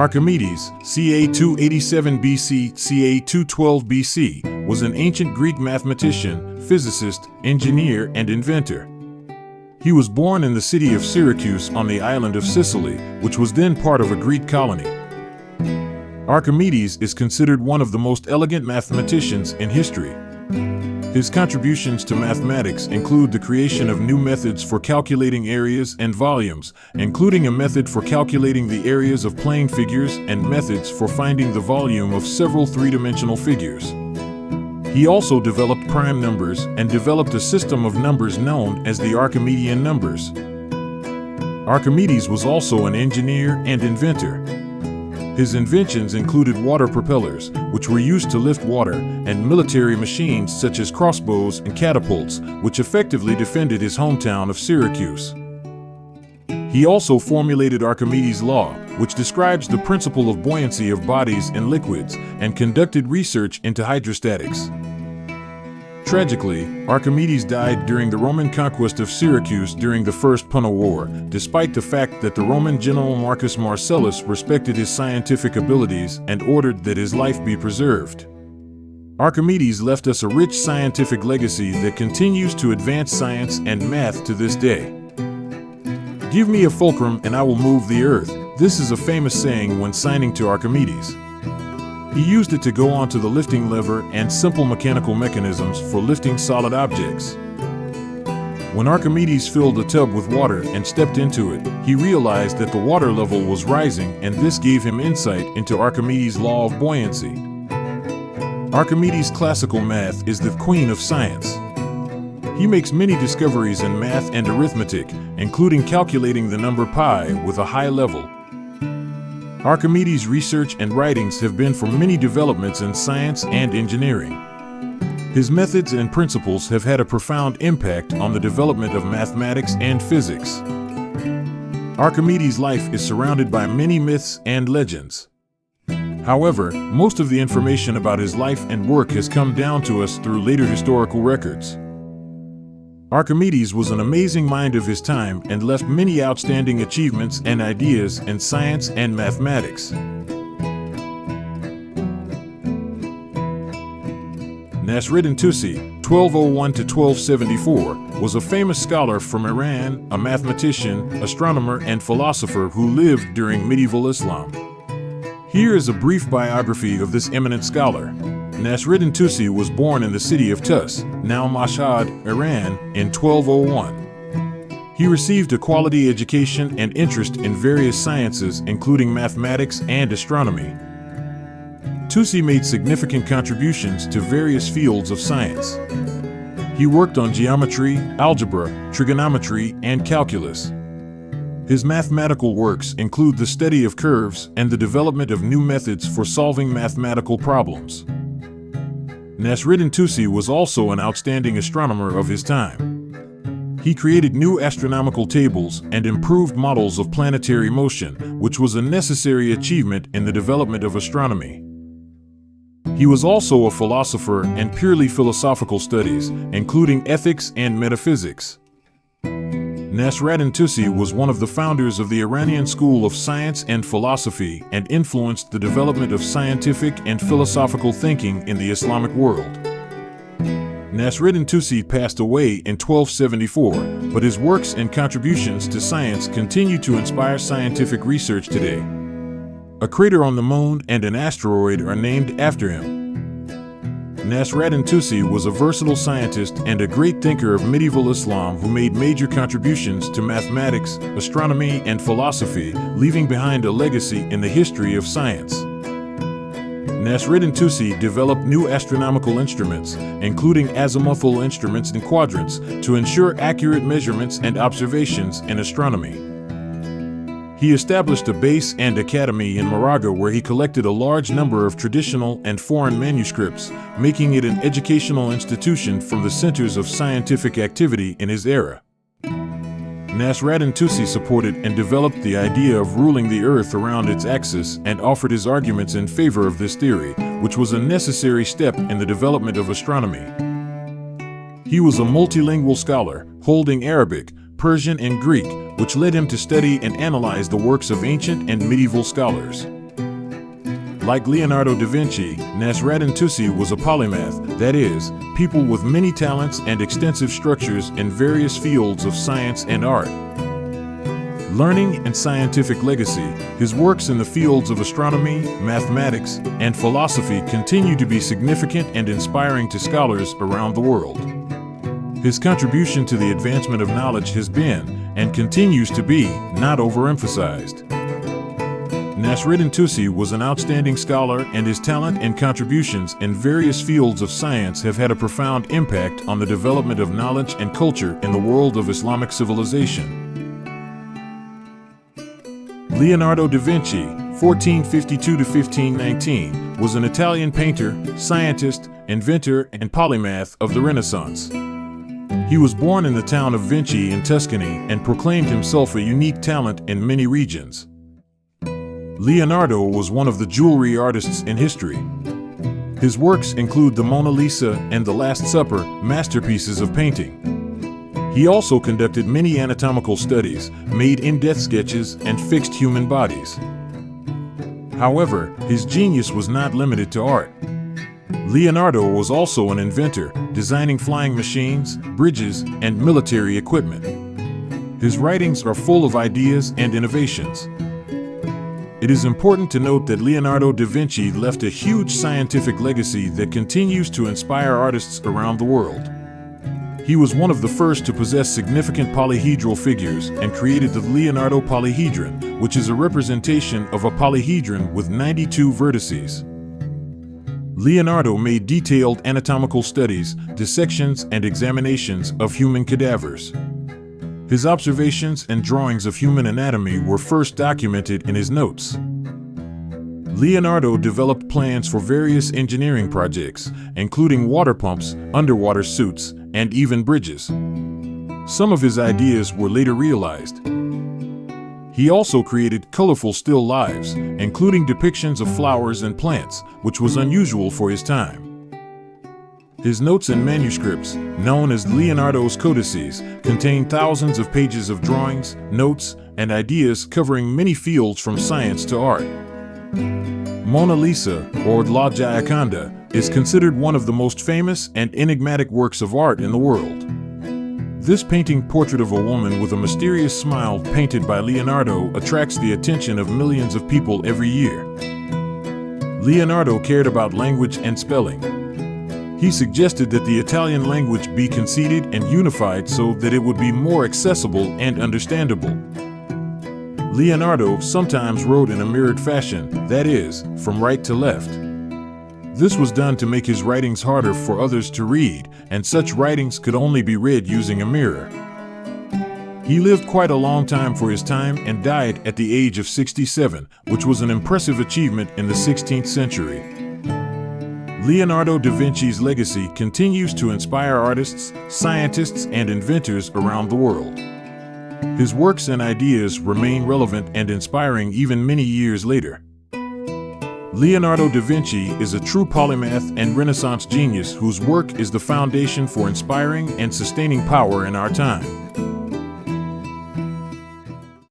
Archimedes, ca. 287 BC, ca. 212 BC, was an ancient Greek mathematician, physicist, engineer, and inventor. He was born in the city of Syracuse on the island of Sicily, which was then part of a Greek colony. Archimedes is considered one of the most elegant mathematicians in history. His contributions to mathematics include the creation of new methods for calculating areas and volumes, including a method for calculating the areas of plane figures and methods for finding the volume of several three-dimensional figures. He also developed prime numbers and developed a system of numbers known as the Archimedean numbers. Archimedes was also an engineer and inventor. His inventions included water propellers, which were used to lift water, and military machines such as crossbows and catapults, which effectively defended his hometown of Syracuse. He also formulated Archimedes' law, which describes the principle of buoyancy of bodies and liquids, and conducted research into hydrostatics. Tragically, Archimedes died during the Roman conquest of Syracuse during the First Punic War, despite the fact that the Roman general Marcus Marcellus respected his scientific abilities and ordered that his life be preserved. Archimedes left us a rich scientific legacy that continues to advance science and math to this day. "Give me a fulcrum and I will move the earth." This is a famous saying when signing to Archimedes. He used it to go onto the lifting lever and simple mechanical mechanisms for lifting solid objects. When Archimedes filled a tub with water and stepped into it, he realized that the water level was rising, and this gave him insight into Archimedes' law of buoyancy. Archimedes' classical math is the queen of science. He makes many discoveries in math and arithmetic, including calculating the number pi with a high level. Archimedes' research and writings have been for many developments in science and engineering. His methods and principles have had a profound impact on the development of mathematics and physics. Archimedes' life is surrounded by many myths and legends. However, most of the information about his life and work has come down to us through later historical records. Archimedes was an amazing mind of his time and left many outstanding achievements and ideas in science and mathematics. Nasreddin Tusi, 1201 to 1274, was a famous scholar from Iran, a mathematician, astronomer, and philosopher who lived during medieval Islam. Here is a brief biography of this eminent scholar. Nasreddin Tusi was born in the city of Tus, now Mashhad, Iran, in 1201. He received a quality education and interest in various sciences, including mathematics and astronomy. Tusi made significant contributions to various fields of science. He worked on geometry, algebra, trigonometry, and calculus. His mathematical works include the study of curves and the development of new methods for solving mathematical problems. Nasreddin Tusi was also an outstanding astronomer of his time. He created new astronomical tables and improved models of planetary motion, which was a necessary achievement in the development of astronomy. He was also a philosopher in purely philosophical studies, including ethics and metaphysics. Nasreddin Tusi was one of the founders of the Iranian School of Science and Philosophy and influenced the development of scientific and philosophical thinking in the Islamic world. Nasreddin Tusi passed away in 1274, but his works and contributions to science continue to inspire scientific research today. A crater on the moon and an asteroid are named after him. Nasreddin Tusi was a versatile scientist and a great thinker of medieval Islam who made major contributions to mathematics, astronomy, and philosophy, leaving behind a legacy in the history of science. Nasreddin Tusi developed new astronomical instruments, including azimuthal instruments and quadrants, to ensure accurate measurements and observations in astronomy. He established a base and academy in Moraga where he collected a large number of traditional and foreign manuscripts, making it an educational institution from the centers of scientific activity in his era. Nasreddin Tusi supported and developed the idea of ruling the earth around its axis and offered his arguments in favor of this theory, which was a necessary step in the development of astronomy. He was a multilingual scholar, holding Arabic, Persian, and Greek, which led him to study and analyze the works of ancient and medieval scholars. Like Leonardo da Vinci, Nasreddin Tusi was a polymath, that is, people with many talents and extensive structures in various fields of science and art. Learning and scientific legacy, his works in the fields of astronomy, mathematics, and philosophy continue to be significant and inspiring to scholars around the world. His contribution to the advancement of knowledge has been, and continues to be, not overemphasized. Nasreddin Tusi was an outstanding scholar, and his talent and contributions in various fields of science have had a profound impact on the development of knowledge and culture in the world of Islamic civilization. Leonardo da Vinci, 1452 to 1519, was an Italian painter, scientist, inventor, and polymath of the Renaissance. He was born in the town of Vinci in Tuscany and proclaimed himself a unique talent in many regions. Leonardo was one of the jewelry artists in history. His works include the Mona Lisa and The Last Supper, masterpieces of painting. He also conducted many anatomical studies, made in-depth sketches, and fixed human bodies. However, his genius was not limited to art. Leonardo was also an inventor, designing flying machines, bridges, and military equipment. His writings are full of ideas and innovations. It is important to note that Leonardo da Vinci left a huge scientific legacy that continues to inspire artists around the world. He was one of the first to possess significant polyhedral figures and created the Leonardo polyhedron, which is a representation of a polyhedron with 92 vertices. Leonardo made detailed anatomical studies, dissections, and examinations of human cadavers. His observations and drawings of human anatomy were first documented in his notes. Leonardo developed plans for various engineering projects, including water pumps, underwater suits, and even bridges. Some of his ideas were later realized. He also created colorful still lifes, including depictions of flowers and plants, which was unusual for his time. His notes and manuscripts, known as Leonardo's codices, contain thousands of pages of drawings, notes, and ideas covering many fields from science to art. Mona Lisa, or La Gioconda, is considered one of the most famous and enigmatic works of art in the world. This painting portrait of a woman with a mysterious smile painted by Leonardo attracts the attention of millions of people every year. Leonardo cared about language and spelling. He suggested that the Italian language be conceited and unified so that it would be more accessible and understandable. Leonardo sometimes wrote in a mirrored fashion, that is, from right to left. This was done to make his writings harder for others to read, and such writings could only be read using a mirror. He lived quite a long time for his time and died at the age of 67, which was an impressive achievement in the 16th century. Leonardo da Vinci's legacy continues to inspire artists, scientists, and inventors around the world. His works and ideas remain relevant and inspiring even many years later. Leonardo da Vinci is a true polymath and Renaissance genius whose work is the foundation for inspiring and sustaining power in our time.